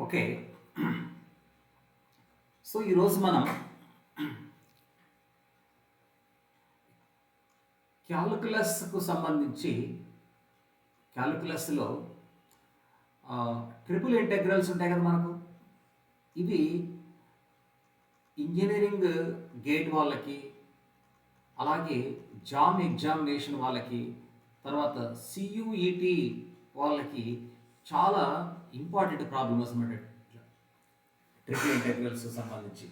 Okay. So ఈరోజు మనం క్యాలిక్యులస్కు సంబంధించి క్యాలిక్యులస్లో ట్రిపుల్ ఇంటెగ్రల్స్ ఉంటాయి కదా మనకు. ఇవి ఇంజనీరింగ్ గేట్ వాళ్ళకి, అలాగే జామ్ ఎగ్జామినేషన్ వాళ్ళకి, తర్వాత సియుఈటి వాళ్ళకి చాలా ఇంపార్టెంట్ ప్రాబ్లమ్స్ అన్నమాట ట్రిపుల్ ఇంటెగ్రల్స్ సంబంధించి.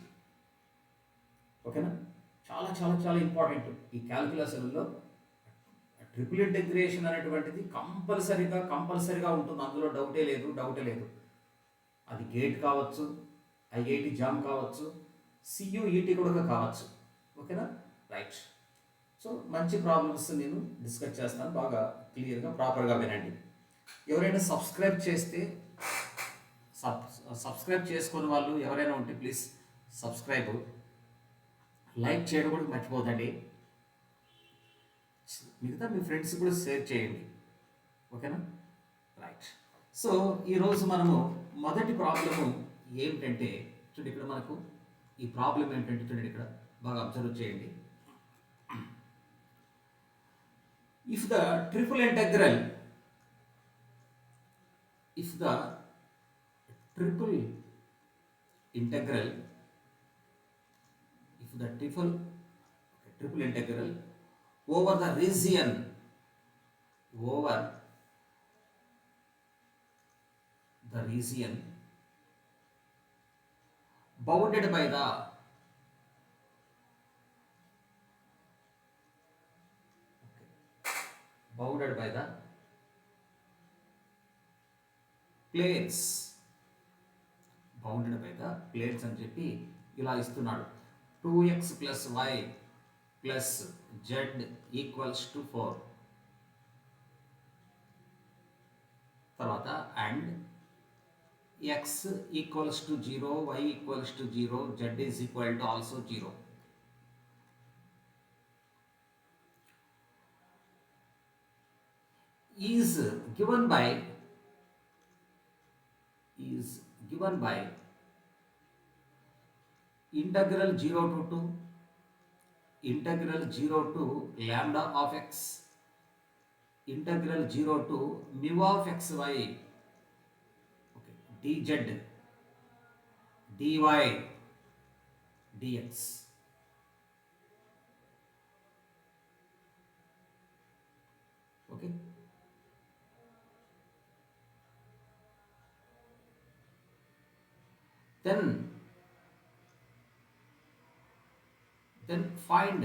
ఓకేనా? చాలా చాలా చాలా ఇంపార్టెంట్ ఈ క్యాలిక్యులస్లో. ట్రిపుల్ ఇంటెగ్రేషన్ అనేటువంటిది కంపల్సరిగా ఉంటుంది, అందులో డౌటే లేదు. అది గేట్ కావచ్చు, ఐఐటి జామ్ కావచ్చు, సియుఈటి కూడా కావచ్చు. ఓకేనా? రైట్. సో మంచి ప్రాబ్లమ్స్ నేను డిస్కస్ చేస్తాను, బాగా క్లియర్గా ప్రాపర్గా వినండి. ఎవరైనా సబ్స్క్రైబ్ చేసుకుని వాళ్ళు ఎవరైనా ఉంటే ప్లీజ్ సబ్స్క్రైబ్, లైక్ చేయడం కూడా మర్చిపోదండి. మిగతా మీ ఫ్రెండ్స్ కూడా షేర్ చేయండి. ఓకేనా? రైట్. సో ఈరోజు మనము మొదటి ప్రాబ్లము ఏమిటంటే, చూడండి ఇక్కడ మనకు ఈ ప్రాబ్లం ఏంటంటే, చూడండి ఇక్కడ బాగా అబ్జర్వ్ చేయండి. If the triple integral if the triple integral over the region bounded by the planes అని చెప్పి ఇలా ఇస్తున్నాడు. 2x + y + z = 4. తర్వాత and x = 0, y = 0, z = also 0. is given by integral 0 to lambda of x, integral 0 to mu of xy, okay, dz dy dx. Okay. Then find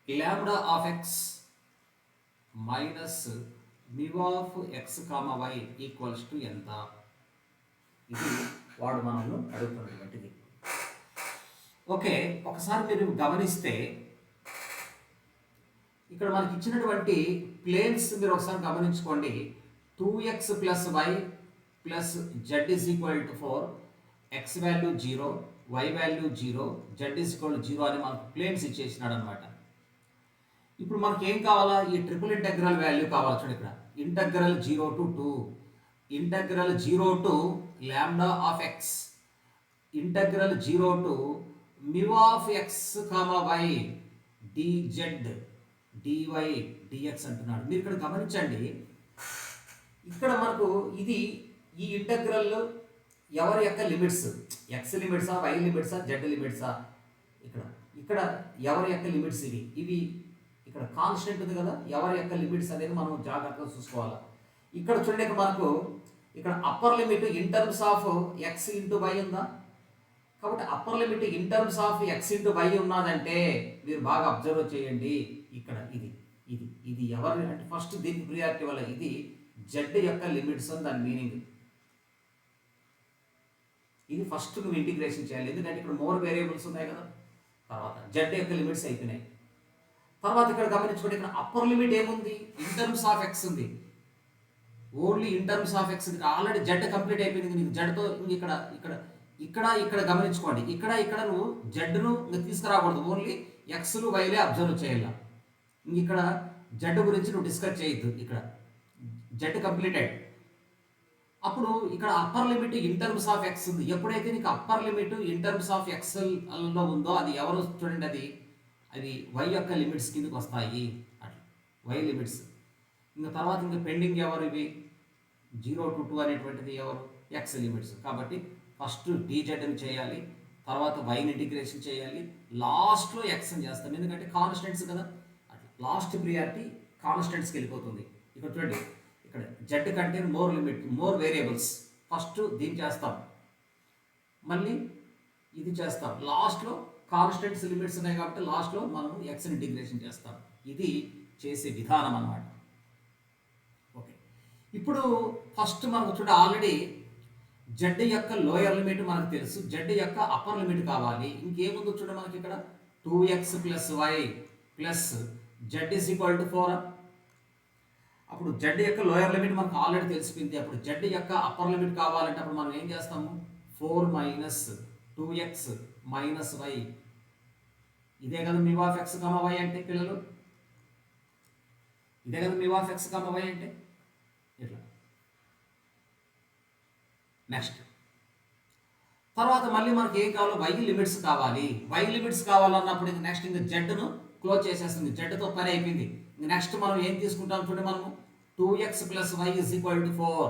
lambda of x minus mu of x, y equals to ఎంత. ఇది వాడు మనల్ని అడుగుతున్నటువంటిది. Okay, ఒకసారి మీరు గమనిస్తే ఇక్కడ మనకి ఇచ్చినటువంటి ప్లేన్స్ మీరు ఒకసారి గమనించుకోండి. 2x + y + z = 4, x value 0, y value 0, z = 0 అని మనకు ప్లేన్స్ ఇచ్చేసినాడు అనమాట. ఇప్పుడు మనకి ఏం కావాలా? ఈ ట్రిపుల్ ఇంటెగ్రల్ వాల్యూ కావాలి. చూడండి ఇక్కడ integral 0 to 2, integral 0 to lambda of x, integral 0 to mu of x, y dz dy dx అంటున్నాడు. మీరు ఇక్కడ గమనించండి, ఇక్కడ మనకు ఇది ఈ ఇంటెగ్రల్ ఎవరి యొక్క లిమిట్స్, x లిమిట్సా, y లిమిట్సా, z లిమిట్సా, ఇక్కడ ఎవరి యొక్క లిమిట్స్ ఇవి ఇక్కడ కాన్స్టెంట్ ఉంది కదా, ఎవరి యొక్క లిమిట్స్ అనేది మనం జాగ్రత్తగా చూసుకోవాలి. ఇక్కడ చూడండి, మనకు ఇక్కడ upper limit in terms of x into y ఉందా, కాబట్టి upper limit in terms of x into y ఉన్నదంటే మీరు బాగా అబ్జర్వ్ చేయండి. ఇక్కడ ఇది ఎవరు అంటే ఫస్ట్ దీనికి ప్రియారిటీ వల్ల ఇది z యొక్క లిమిట్స్ అని దాని మీనింగ్. ఇది ఫస్ట్ నువ్వు ఇంటిగ్రేషన్ చేయాలి, ఎందుకంటే ఇక్కడ మోర్ వేరియబుల్స్ ఉన్నాయి కదా. తర్వాత z యొక్క లిమిట్స్ అయిపోయినాయి. తర్వాత ఇక్కడ గమనించుకోండి, ఇక్కడ అప్పర్ లిమిట్ ఏముంది? ఇన్ టర్మ్స్ ఆఫ్ x ఉంది, only in terms of x ఉంది. ఆల్రెడీ z కంప్లీట్ అయిపోయింది. నీకు జడ్తో ఇక్కడ ఇక్కడ ఇక్కడ గమనించుకోండి, ఇక్కడ ఇక్కడ నువ్వు జడ్ను ఇంకా తీసుకురాకూడదు, ఓన్లీ ఎక్స్లు వైలే అబ్జర్వ్ చేయాల. ఇక్కడ జడ్ గురించి నువ్వు డిస్కస్ చేయొద్దు. ఇక్కడ జడ్ కంప్లీటెడ్. అప్పుడు ఇక్కడ upper limit in terms of X ఉంది. ఎప్పుడైతే నీకు upper limit in terms of ఎక్స్లో ఉందో అది ఎవరు చూడండి, అది వై యొక్క లిమిట్స్ కిందకి వస్తాయి. అట్లా వై లిమిట్స్. ఇంకా తర్వాత ఇంకా పెండింగ్ ఎవరు, ఇవి 0 to 2 అనేటువంటిది ఎవరు, ఎక్స్ లిమిట్స్. కాబట్టి ఫస్ట్ డీజెడ్ని చేయాలి, తర్వాత వైని ఇంటిగ్రేషన్ చేయాలి, లాస్ట్లో ఎక్స్ని చేస్తాం, ఎందుకంటే కాన్స్టెంట్స్ కదా. అట్లా లాస్ట్ ప్రియారిటీ కాన్స్టెంట్స్కి వెళ్ళిపోతుంది. ఇక్కడ చూడండి, ఇక్కడ జెడ్ కంటే more limit, more variables. First దీన్ని చేస్తాం, మళ్ళీ ఇది చేస్తాం, లాస్ట్లో కాన్స్టెంట్స్ లిమిట్స్ ఉన్నాయి కాబట్టి లాస్ట్లో మనం ఎక్స్ని ఇంటిగ్రేషన్ చేస్తాం. ఇది చేసే విధానం అన్నమాట. ఓకే, ఇప్పుడు ఫస్ట్ మనకు చూడ ఆల్రెడీ జెడ్ యొక్క లోయర్ లిమిట్ మనకు తెలుసు, జెడ్ యొక్క అప్పర్ లిమిట్ కావాలి. ఇంకేముందో చూడ మనకి ఇక్కడ 2x + y + z = 4. అప్పుడు జెడ్ యొక్క లోయర్ లిమిట్ మనకు ఆల్రెడీ తెలిసిపోయింది. అప్పుడు జెడ్ యొక్క అప్పర్ లిమిట్ కావాలంటే అప్పుడు మనం ఏం చేస్తాము, 4 - 2x - y. ఇదే కదా μ ఆఫ్ x, y అంటే పిల్లలు, ఇదే కదా μ ఆఫ్ x, y అంటే. ఇట్లా నెక్స్ట్ తర్వాత మళ్ళీ మనకి ఏం కావాలో వై లిమిట్స్ కావాలి. వై లిమిట్స్ కావాలన్నప్పుడు ఇంక నెక్స్ట్ ఇంకా జెడ్ను క్లోజ్ చేసేస్తుంది, జెడ్తో పని అయిపోయింది. ఇంక నెక్స్ట్ మనం ఏం తీసుకుంటాం చూడండి, మనము 2x + y = 4.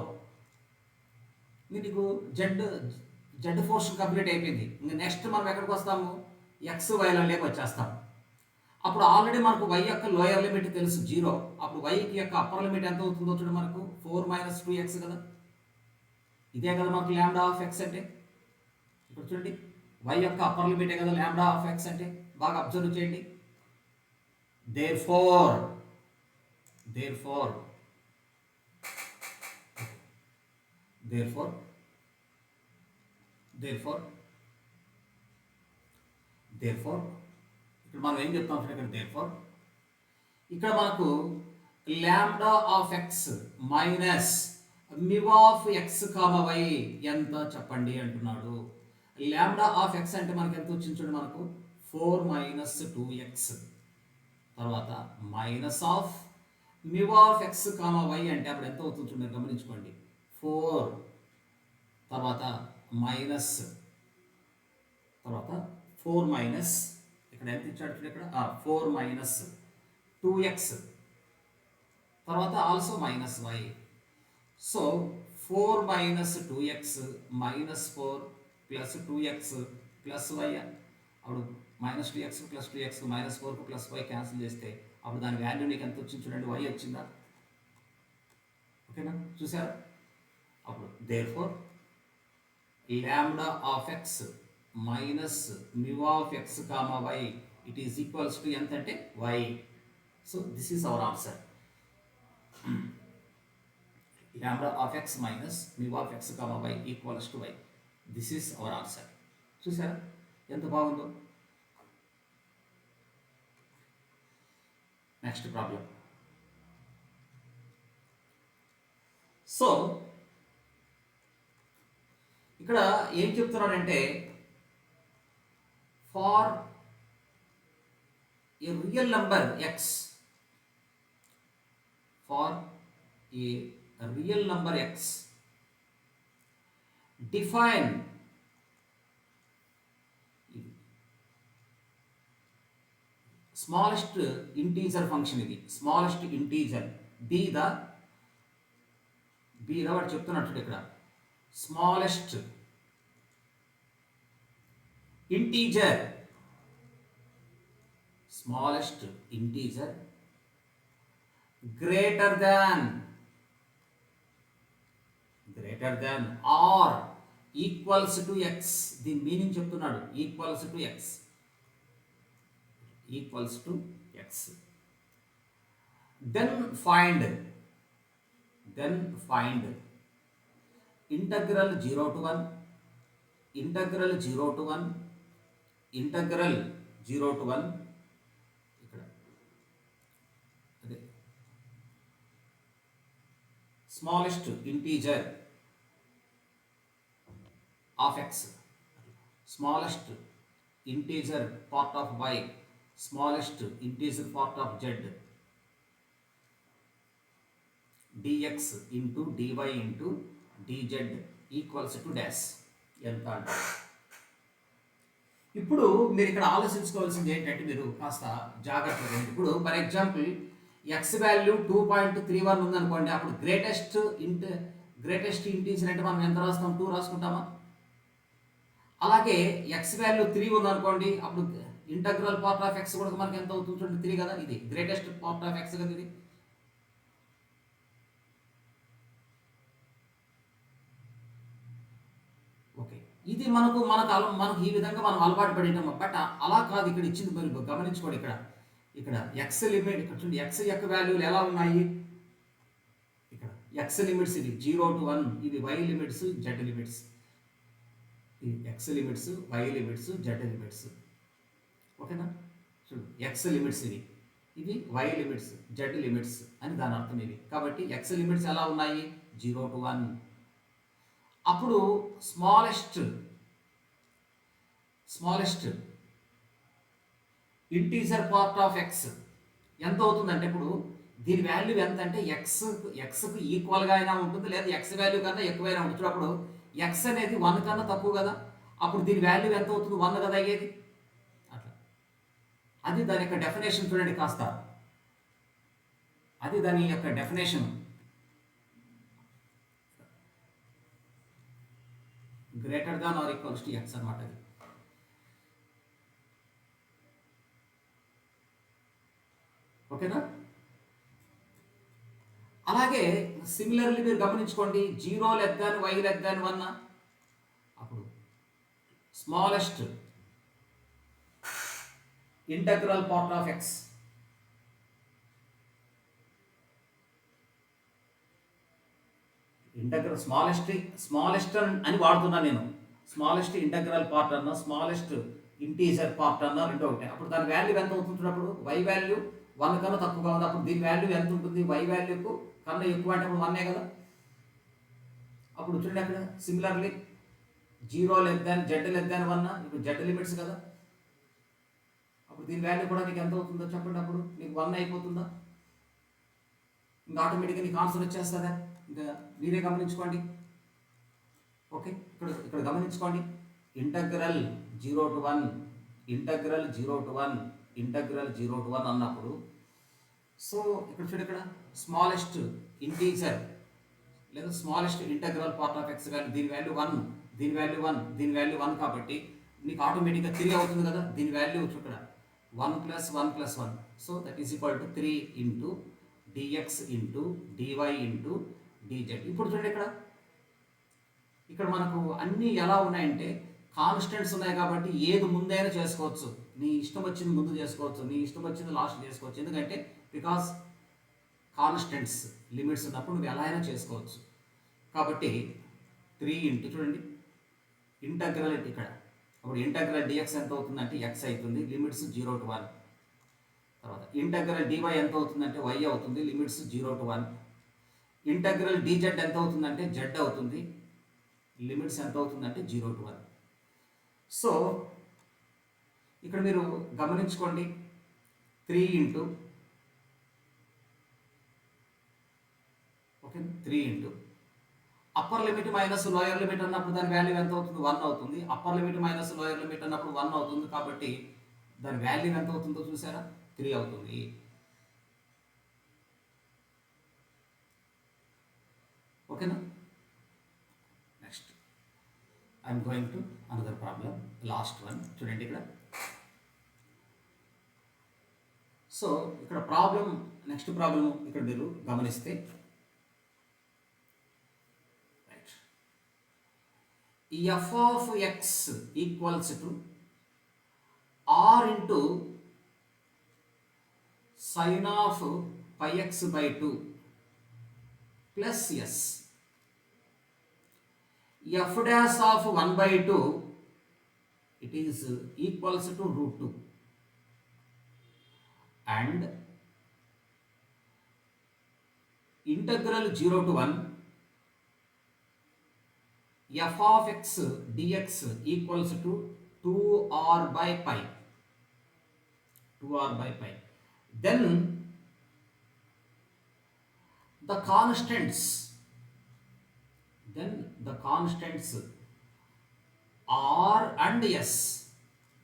నీకు జెడ్ పోర్షన్ కంప్లీట్ అయిపోయింది. ఇంక నెక్స్ట్ మనం ఎక్కడికి వస్తాము, ఎక్స్ వైలలోకి వచ్చేస్తాం. అప్పుడు ఆల్రెడీ మనకు y యొక్క లోయర్ లిమిట్ తెలుసు 0. అప్పుడు y యొక్క అప్పర్ లిమిట్ ఎంత అవుతుందో చూడండి, మనకు 4 - 2x కదా. ఇదే కదా మనకు లాంబ్డా ఆఫ్ x అంటే. ఇప్పుడు చూడండి, y యొక్క అప్పర్ లిమిటే కదా లాంబ్డా ఆఫ్ x అంటే. బాగా అబ్జర్వ్ చేయండి. therefore ఇక్కడ మనం ఏం చెప్తాం ఇక్కడ ఇక్కడ మనకు lambda of x minus μ of x, y ఎంత చెప్పండి అంటున్నాడు. లాంబ్డా ఆఫ్ x అంటే మనకి ఎంత వచ్చింది చూడండి, మనకు 4 - 2x, తర్వాత minus of μ of x, y అంటే అప్పుడు ఎంత అవుతుంది చూడండి, గమనించుకోండి. 4 తర్వాత మైనస్, తర్వాత 4 ఇక్కడ ఎంత ఇచ్చాడు చూడండి, ఇక్కడ 4 - 2x, తర్వాత also -y. So 4 - 2x -4 + 2x + y. అప్పుడు -2x + 2x -4 + y క్యాన్సిల్ చేస్తే అప్పుడు దాని వాల్యూ నీకు ఎంత వచ్చింది చూడండి, y వచ్చిందా. ఓకేనా, చూసారా. అప్పుడు therefore lambda of x minus μ of x, y it is equals to ఎంత అంటే y. So this is our answer. Lambda of x minus μ of x, y equals to y. This is our answer. చూసారా ఎంత బాగుందో. Next problem. So ఇక్కడ ఏం చెప్తున్నాడంటే, for a real number x, for a real number x, define smallest integer function. ఇది smallest integer be the వాడు చెప్తున్నట్టు ఇక్కడ smallest integer greater than or equals to x. దీని మీనింగ్ చెప్తున్నాడు, equals to x. Then find integral 0 to 1 ఇక్కడ అదే smallest integer of x smallest integer part of y, smallest integer part of z, dx into dy into dz equals to dash ఎంత అంటారు. ఇప్పుడు మీరు ఇక్కడ ఆలోచించుకోవాల్సింది ఏంటంటే మీరు కాస్త జాగ్రత్తగా ఉంది. ఇప్పుడు ఫర్ ఎగ్జాంపుల్ ఎక్స్ వాల్యూ 2.31 ఉందనుకోండి, అప్పుడు గ్రేటెస్ట్ ఇంటీజర్ అంటే మనం ఎంత రాస్తాం, 2 రాసుకుంటామా. అలాగే ఎక్స్ వాల్యూ 3 ఉందనుకోండి, అప్పుడు ఇంటగ్రల్ పార్ట్ ఆఫ్ ఎక్స్ కూడా మనకి ఎంత అవుతుంది చూడండి, 3 కదా. ఇది గ్రేటెస్ట్ పార్ట్ ఆఫ్ ఎక్స్ కదా ఇది. ఓకే, ఇది మనకు ఈ విధంగా మనం అలవాటు పడినాము. బట్ అలా కాదు, ఇక్కడ ఇచ్చింది మీరు గమనించుకోండి. ఇక్కడ ఎక్స్ లిమిట్, ఇక్కడ చూడండి ఎక్స్ యొక్క వాల్యూలు ఎలా ఉన్నాయి. ఇక్కడ ఎక్స్ లిమిట్స్ ఇది 0 to 1, ఇవి వై లిమిట్స్ జెడ్ లిమిట్స్. ఈ x limits, y limits, z limits. ఓకేనా, చూడు ఎక్స్ లిమిట్స్ ఇవి వై లిమిట్స్, జెడ్ లిమిట్స్ అని దాని అర్థం ఇవి. కాబట్టి ఎక్స్ లిమిట్స్ ఎలా ఉన్నాయి, 0 to 1. అప్పుడు smallest integer part of X ఎంత అవుతుందంటే, ఇప్పుడు దీని వాల్యూ ఎంత అంటే ఎక్స్కి ఈక్వల్గా అయినా ఉంటుంది, లేదా ఎక్స్ వాల్యూ కన్నా ఎక్కువైనా ఉంటుంది. అప్పుడు ఎక్స్ అనేది 1 కన్నా తక్కువ కదా, అప్పుడు దీని వాల్యూ ఎంత అవుతుంది, 1 కదా అయ్యేది. అట్లా అది దాని యొక్క డెఫినేషన్ చూడండి కాస్త. అది దాని యొక్క definition. Greater than or equals to x అనమాట అది. ఓకేనా. అలాగే సిమిలర్లీ మీరు గమనించుకోండి, 0 less than y less than 1, అప్పుడు smallest integral part of x, integral smallest అని వాడుతున్నా నేను. స్మాలెస్ట్ ఇంటగ్రల్ పార్ట్ అన్నా, స్మాలెస్ట్ ఇంటీజర్ పార్ట్ అన్నా రెండు ఒకటే. అప్పుడు దాని వాల్యూ ఎంత అవుతుంటున్నప్పుడు, వై వాల్యూ 1 కన్నా తక్కువగా ఉంది, అప్పుడు దీని వాల్యూ ఎంత ఉంటుంది, వై వాల్యూకు కన్నా ఎక్కువ అంటే అప్పుడు 1 కదా. అప్పుడు చూడండి అక్కడ సిమిలర్లీ 0 లెస్ దాన్ జెడ్ లెస్ దాన్ 1, ఇప్పుడు జెడ్ లిమిట్స్ కదా, అప్పుడు దీని వాల్యూ కూడా నీకు ఎంత అవుతుందో చెప్పండి. అప్పుడు నీకు 1 అయిపోతుందా, ఇంకా ఆటోమేటిక్గా నీకు ఆన్సర్ వచ్చేస్తుందా. ఇంకా మీరే గమనించుకోండి. ఓకే, ఇక్కడ గమనించుకోండి, integral 0 to 1, integral 0 to 1, integral 0 to 1 అన్నప్పుడు, సో ఇక్కడ చూడండి, ఇక్కడ స్మాలెస్ట్ ఇంటీజర్ లేదా smallest integral part of X value, దీని వాల్యూ 1, దీని వాల్యూ 1, దీని వాల్యూ 1 కాబట్టి నీకు ఆటోమేటిక్గా 3 అవుతుంది కదా. దీని వాల్యూ ఇక్కడ 1 + 1 + 1, so that is equal to 3 into dx into dy into dz. ఇప్పుడు చూడండి, ఇక్కడ మనకు అన్నీ ఎలా ఉన్నాయంటే కాన్స్టెంట్స్ ఉన్నాయి కాబట్టి ఏది ముందైనా చేసుకోవచ్చు. నీ ఇష్టం వచ్చింది ముందు చేసుకోవచ్చు, నీ ఇష్టం వచ్చింది లాస్ట్ చేసుకోవచ్చు. ఎందుకంటే బికాస్ కాన్స్టెంట్స్ లిమిట్స్ ఉన్నప్పుడు నువ్వు ఎలా అయినా చేసుకోవచ్చు. కాబట్టి 3 ఇంటూ చూడండి ఇంటగ్రల్ ఇక్కడ, అప్పుడు ఇంటగ్రల్ dx ఎంత అవుతుందంటే x అవుతుంది, లిమిట్స్ 0 to 1. తర్వాత ఇంటగ్రల్ dy ఎంత అవుతుందంటే y అవుతుంది, లిమిట్స్ 0 to 1. ఇంటగ్రల్ dz ఎంత అవుతుందంటే z అవుతుంది, లిమిట్స్ ఎంత అవుతుందంటే 0 to 1. సో ఇక్కడ మీరు గమనించుకోండి, 3 into okay 3 into upper limit minus lower limit అన్నప్పుడు దాని వాల్యూ ఎంత అవుతుంది, 1 అవుతుంది. Upper limit minus lower limit అన్నప్పుడు 1 అవుతుంది, కాబట్టి దాని వాల్యూ ఎంత అవుతుందో చూసారా, 3 అవుతుంది. ఓకేనా. Next I'm going to another problem, last one. చూడండి ఇక్కడ, సో ఇక్కడ ప్రాబ్లం, నెక్స్ట్ ప్రాబ్లం ఇక్కడ మీరు గమనిస్తే, right, f of x equals to r into sin of pi x by 2 plus s. f dash of 1 by 2 it is equals to √2 and integral 0 to 1 f of x dx equals to 2r by pi, 2r by pi. Then the constants, r and s,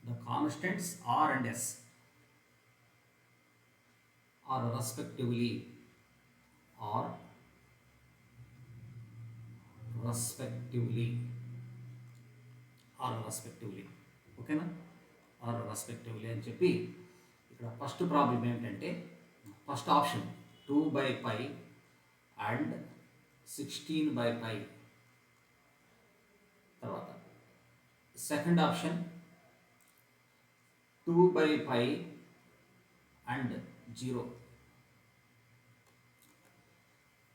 the constants r and s are respectively ఓకేనా, are respectively అని చెప్పి ఇక్కడ first problem ఏంటంటే, first option 2 by pi and 16 by pi. తర్వాత second option 2 by pi and 0.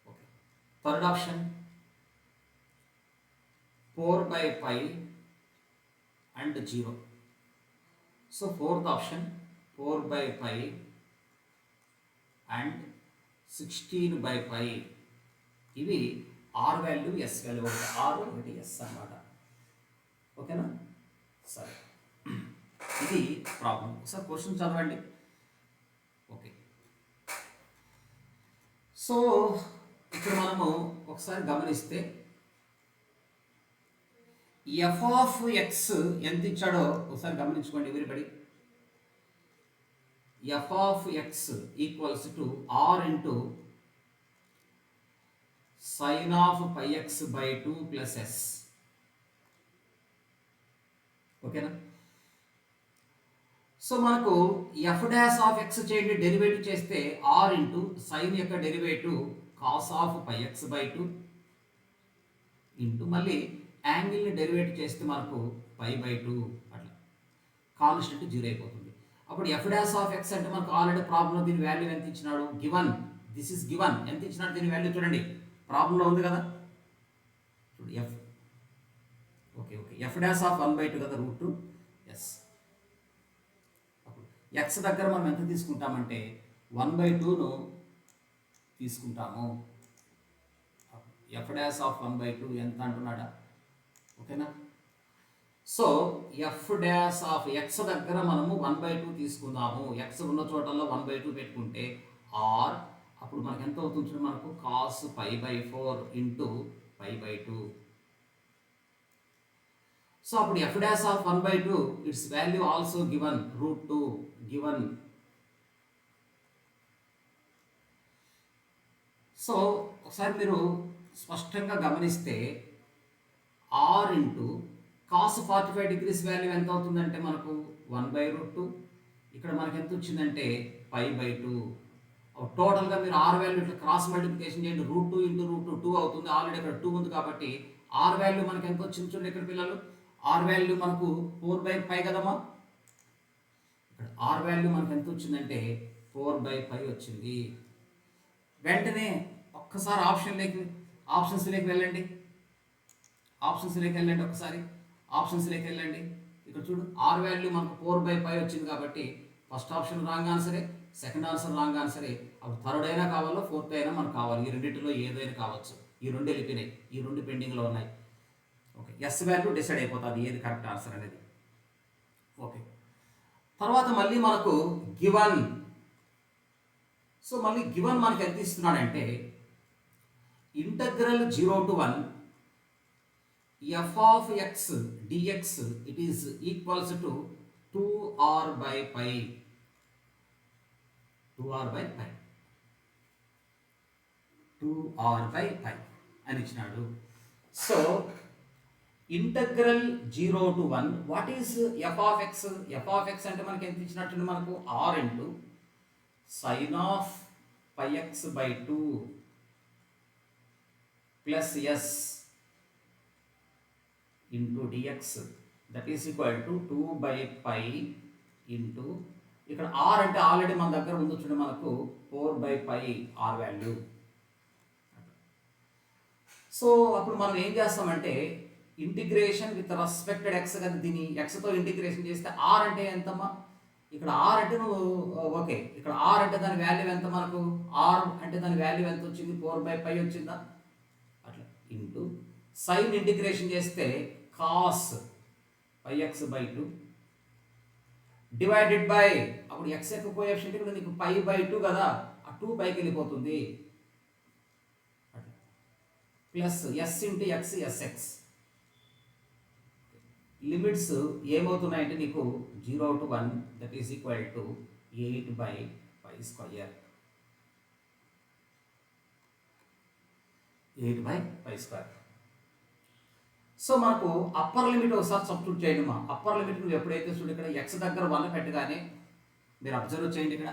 Okay. Third option 4 by pi and 0. So fourth option 4 by pi and 16 by pi. ఇవి are value S value, ఒకటి are ఒకటి yes అన్నమాట. ఓకేనా, సరే ఇది problem. ఒకసారి question చదవండి. ఓకే, సో ఇక్కడ మనము ఒకసారి గమనిస్తే ఎఫ్ ఆఫ్ ఎక్స్ ఎంత ఇచ్చాడో ఒకసారి గమనించుకోండి ఎవరిబడి. F of x equals to r into sine of pi X by 2 plus s. ఓకేనా, సో మనకు ఎఫ్ డాష్ ఆఫ్ ఎక్స్ చేయండి, డెరివేటివ్ చేస్తే ఆర్ ఇంటూ సైన్ యొక్క derivative cos of pi X by 2 into మళ్ళీ యాంగిల్ని డెరివేట్ చేస్తే మనకు పై బై 2, అట్లా కాన్స్టెంట్ 0 అయిపోతుంది. అప్పుడు ఎఫ్ డాష్ ఆఫ్ ఎక్స్ అంటే మనకు ఆల్రెడీ ప్రాబ్లంలో దీని వాల్యూ ఎంత ఇచ్చినాడు, గివన్, దిస్ ఇస్ గివన్, ఎంత ఇచ్చినాడు దీని వాల్యూ చూడండి, ప్రాబ్లంలో ఉంది కదా, చూడు F. Okay, F dash of 1/2 కదా, √2 ఎస్. అప్పుడు ఎక్స్ దగ్గర మనం ఎంత తీసుకుంటామంటే 1/2ను తీసుకుంటాము. ఎఫ్ డాష్ ఆఫ్ 1/2 ఎంత అంటున్నాడా, ఓకేనా. So F dash of X దగ్గర మనము 1/2 తీసుకుందాము. ఎక్స్ ఉన్న చోటల్లో 1/2 పెట్టుకుంటే ఆర్, అప్పుడు మనకు ఎంత అవుతుంది, మనకు cos pi by 4 into pi by 2. So అప్పుడు F dash of 1/2 it's value also given √2 given. So ఒకసారి మీరు స్పష్టంగా గమనిస్తే R into cos 45 degrees value ఎంత అవుతుందంటే మనకు 1/√2. ఇక్కడ మనకి ఎంత వచ్చిందంటే పై బై 2. టోటల్గా మీరు ఆర్ వాల్యూ ఇట్లా క్రాస్ మల్టిప్లికేషన్ చేయండి, √2 ఇంటూ √2 అవుతుంది. ఆల్రెడీ ఇక్కడ 2 ఉంది కాబట్టి ఆర్ వాల్యూ మనకి ఎంత వచ్చింది చూడండి ఇక్కడ పిల్లలు, ఆర్ వాల్యూ మనకు 4/5 కదమ్మా. ఇక్కడ ఆర్ వాల్యూ మనకు ఎంత వచ్చిందంటే 4/5 వచ్చింది. వెంటనే ఒక్కసారి ఆప్షన్స్లోకి వెళ్ళండి, ఒకసారి ఆప్షన్స్లోకి వెళ్ళండి. ఇక్కడ చూడు ఆర్ వాల్యూ మనకు 4/5 వచ్చింది కాబట్టి ఫస్ట్ ఆప్షన్ రాంగ్ ఆన్సరే, సెకండ్ ఆన్సర్ రాంగ్ ఆన్సరే. అప్పుడు థర్డ్ అయినా కావాలో ఫోర్త్ అయినా మనకు కావాలి, ఈ రెండింటిలో ఏదైనా కావచ్చు. ఈ రెండు వెళ్ళిపోయినాయి, ఈ రెండు పెండింగ్లో ఉన్నాయి. ఓకే, ఎస్ వాల్యూ డిసైడ్ అయిపోతుంది ఏది కరెక్ట్ ఆన్సర్ అనేది. ఓకే, తర్వాత మళ్ళీ మనకు గివన్. సో మళ్ళీ గివన్ మనకి ఎంత ఇస్తున్నాడంటే integral 0 to 1 F of X DX it is equals to 2r by pi, 2r by pi అని ఇచ్చినాడు. So integral 0 to 1 what is F of X. F of X అంటే మనకి ఎంత ఇచ్చినట్టు, మనకు R into sine of pi X by 2 plus S into DX that is equal to 2/π into, ఇక్కడ R అంటే already మన దగ్గర ఉంది చూడండి, మనకు 4/π ఆర్ వాల్యూ. సో అప్పుడు మనం ఏం చేస్తామంటే ఇంటిగ్రేషన్ విత్ రెస్పెక్టెడ్ ఎక్స్ కదా, దీన్ని ఎక్స్తో ఇంటిగ్రేషన్ చేస్తే ఆర్ అంటే ఎంతమ్మా, ఇక్కడ ఆర్ అంటే నువ్వు ఓకే, ఇక్కడ ఆర్ అంటే దాని వాల్యూ ఎంత, మనకు ఆర్ అంటే దాని వాల్యూ ఎంత వచ్చింది, 4/π వచ్చిందా, అట్లా ఇంటూ సైన్ ఇంటిగ్రేషన్ చేస్తే cos pi X by 2 divided by, అప్పుడు ఎక్స్ యొక్క కోఎఫిషియంట్ ఇక్కడ నీకు పై బై 2 కదా, ఆ 2 పైకి వెళ్ళిపోతుంది, plus S into X S X. Limits ఏమవుతున్నాయంటే నీకు 0 to 1 that is equal to 8/π². 8/π². So మనకు అప్పర్ లిమిట్ ఒకసారి సబ్స్టిట్యూట్ చేయండి. మా అప్పర్ లిమిట్ నువ్వు ఎప్పుడైతే చూడు ఇక్కడ ఎక్స్ దగ్గర 1 పెట్టగానే మీరు అబ్జర్వ్ చేయండి ఇక్కడ.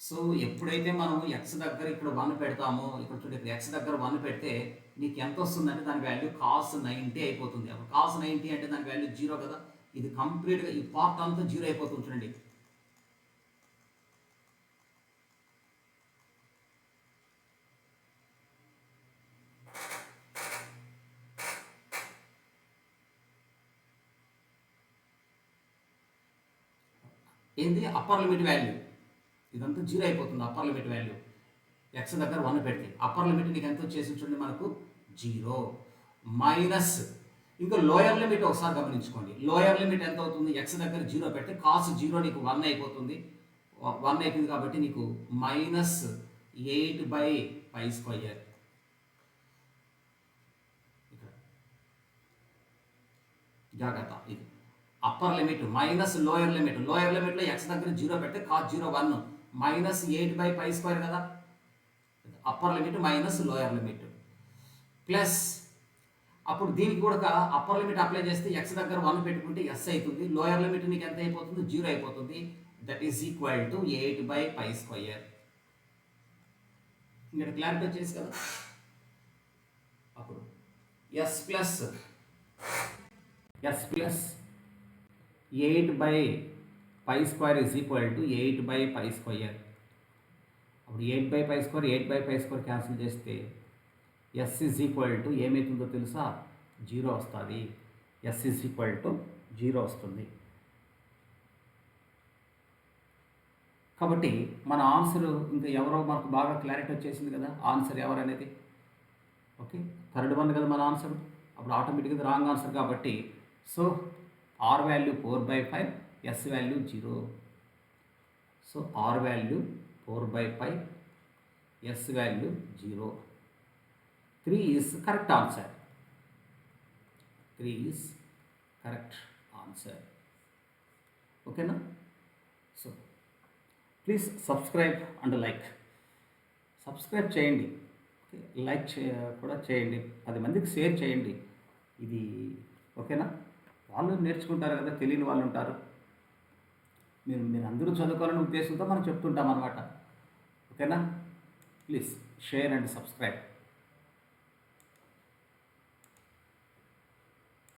సో ఎప్పుడైతే మనం ఎక్స్ దగ్గర ఇక్కడ 1 పెడతామో, ఇక్కడ చూడండి ఇక్కడ ఎక్స్ దగ్గర 1 పెడితే నీకు ఎంత వస్తుందంటే దాని వాల్యూ cos 90 అయిపోతుంది. అప్పుడు cos 90 అంటే దాని వాల్యూ 0 కదా, ఇది కంప్లీట్గా ఈ పార్ట్ అంతా 0 అయిపోతుంది చూడండి. ఏంది అప్పర్ లిమిట్ వాల్యూ ఇదంతా 0 అయిపోతుంది. అప్పర్ లిమిట్ వాల్యూ ఎక్స్ దగ్గర 1 పెడితే అప్పర్ లిమిట్ నీకు ఎంత వచ్చేసి చూడండి మనకు 0 మైనస్, ఇంకా లోయర్ లిమిట్ ఒకసారి గమనించుకోండి. లోయర్ లిమిట్ ఎంత అవుతుంది, ఎక్స్ దగ్గర 0 పెడితే cos 0 నీకు 1 అయిపోతుంది. 1 అయిపోయింది కాబట్టి నీకు -8/π². జాగ్రత్త, ఇది upper limit minus lower limit. Lower లిమిట్లో ఎక్స్ దగ్గర 0 పెడితే cos 0 1 -8/π² కదా. Upper limit minus lower limit plus, అప్పుడు దీనికి కూడా అప్పర్ లిమిట్ అప్లై చేస్తే ఎక్స్ దగ్గర 1 పెట్టుకుంటే ఎస్ అవుతుంది. లోయర్ లిమిట్ నీకు ఎంత అయిపోతుంది, 0 అయిపోతుంది. That is equal to 8/π². ఇక్కడ క్లారిటీ వచ్చేసి కదా. అప్పుడు S plus 8/π² is equal to 8/π². అప్పుడు 8/π² 8/π² క్యాన్సిల్ చేస్తే ఎస్ ఈజ్ ఈక్వల్ టు ఏమవుతుందో తెలుసా, 0 వస్తుంది. ఎస్ ఈజ్ ఈక్వల్ టు 0 వస్తుంది. కాబట్టి మన ఆన్సర్ ఇంకా ఎవరో మనకు బాగా క్లారిటీ వచ్చేసింది కదా, ఆన్సర్ ఎవరనేది. ఓకే, థర్డ్ వన్ కదా మన ఆన్సర్. అప్పుడు ఆటోమేటిక్గా రాంగ్ ఆన్సర్ కాబట్టి, so R value 4/5, S value 0. So R value 4/5, S value 0. 3 is correct answer. 3 is correct answer. ఓకేనా. So please subscribe and like. Subscribe చేయండి, లైక్ కూడా చేయండి, 10 మందికి షేర్ చేయండి ఇది. ఓకేనా, వాళ్ళు నేర్చుకుంటారు కదా, తెలియని వాళ్ళు ఉంటారు. మీరు అందరూ చదువుకోవాలనే ఉద్దేశంతో మనం చెప్తుంటాం అన్నమాట. ఓకేనా, ప్లీజ్ షేర్ అండ్ సబ్స్క్రైబ్.